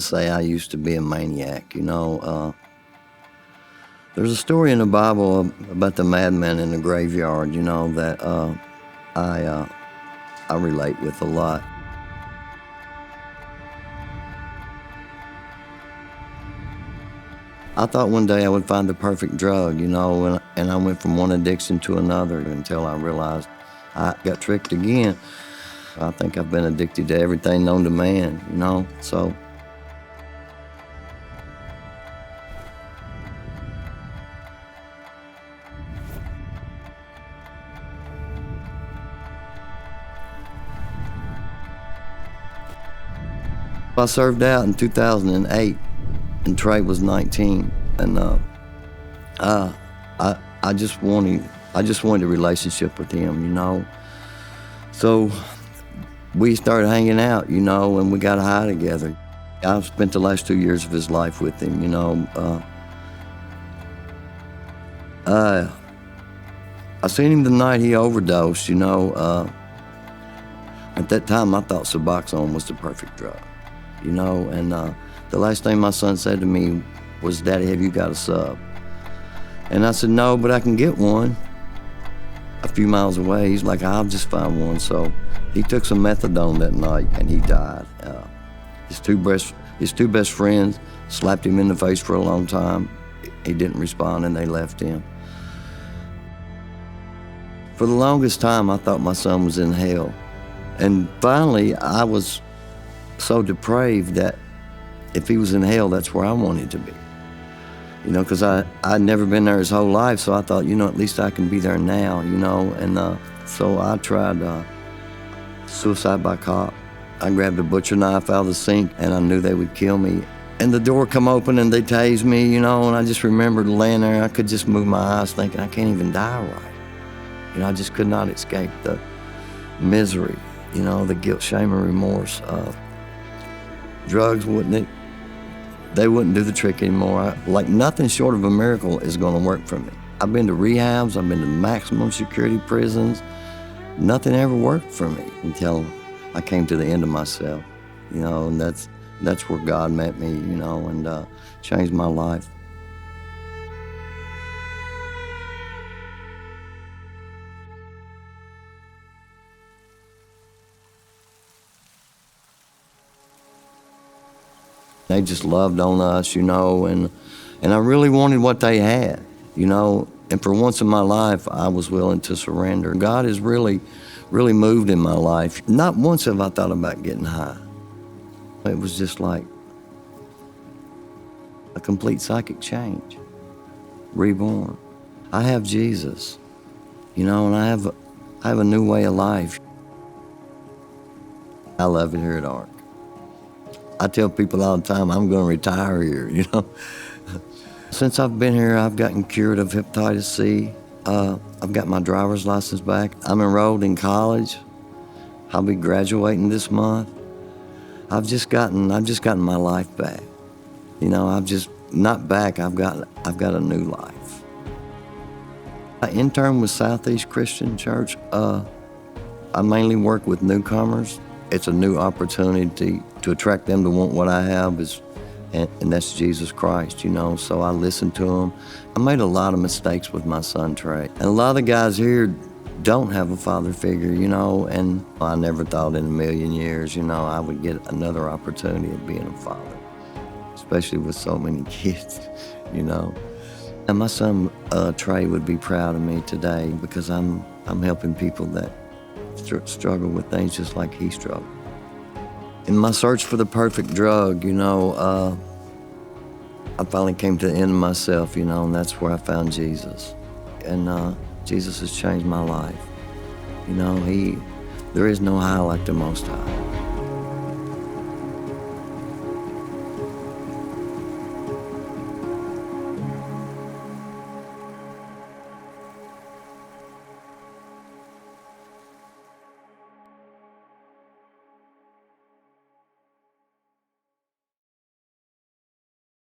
to say I used to be a maniac, There's a story in the Bible about the madman in the graveyard, that I relate with a lot. I thought one day I would find the perfect drug, and I went from one addiction to another until I realized I got tricked again. I think I've been addicted to everything known to man, so. I served out in 2008, and Trey was 19, and I just wanted a relationship with him, So we started hanging out, and we got high together. I've spent the last 2 years of his life with him, I seen him the night he overdosed, At that time, I thought Suboxone was the perfect drug, and the last thing my son said to me was, "Daddy, have you got a sub?" And I said, "No, but I can get one." A few miles away, he's like, "I'll just find one." So he took some methadone that night, and he died. His two best friends slapped him in the face for a long time. He didn't respond, and they left him. For the longest time, I thought my son was in hell. And finally, I was so depraved that if he was in hell, that's where I wanted to be. Because I'd never been there his whole life, so I thought, at least I can be there now, And so I tried suicide by cop. I grabbed a butcher knife out of the sink, and I knew they would kill me. And the door come open, and they tased me, and I just remembered laying there. I could just move my eyes thinking, I can't even die right. I just could not escape the misery, the guilt, shame, and remorse. Drugs wouldn't do the trick anymore. Like nothing short of a miracle is going to work for me. I've been to rehabs, I've been to maximum security prisons. Nothing ever worked for me until I came to the end of myself, and that's where God met me, and changed my life. They just loved on us, and I really wanted what they had, and for once in my life, I was willing to surrender. God has really, really moved in my life. Not once have I thought about getting high. It was just like a complete psychic change, reborn. I have Jesus, and I have a new way of life. I love it here at ARC. I tell people all the time, I'm going to retire here, Since I've been here, I've gotten cured of hepatitis C. I've got my driver's license back. I'm enrolled in college. I'll be graduating this month. I've just gotten my life back. I've just, not back, I've got a new life. I intern with Southeast Christian Church. I mainly work with newcomers. It's a new opportunity to attract them to want what I have, and that's Jesus Christ, So I listen to them. I made a lot of mistakes with my son, Trey. And a lot of the guys here don't have a father figure, and I never thought in a million years, I would get another opportunity of being a father, especially with so many kids, And my son, Trey, would be proud of me today because I'm helping people that struggle with things just like he struggled. In my search for the perfect drug, I finally came to the end of myself, and that's where I found Jesus. And Jesus has changed my life. There is no high like the Most High.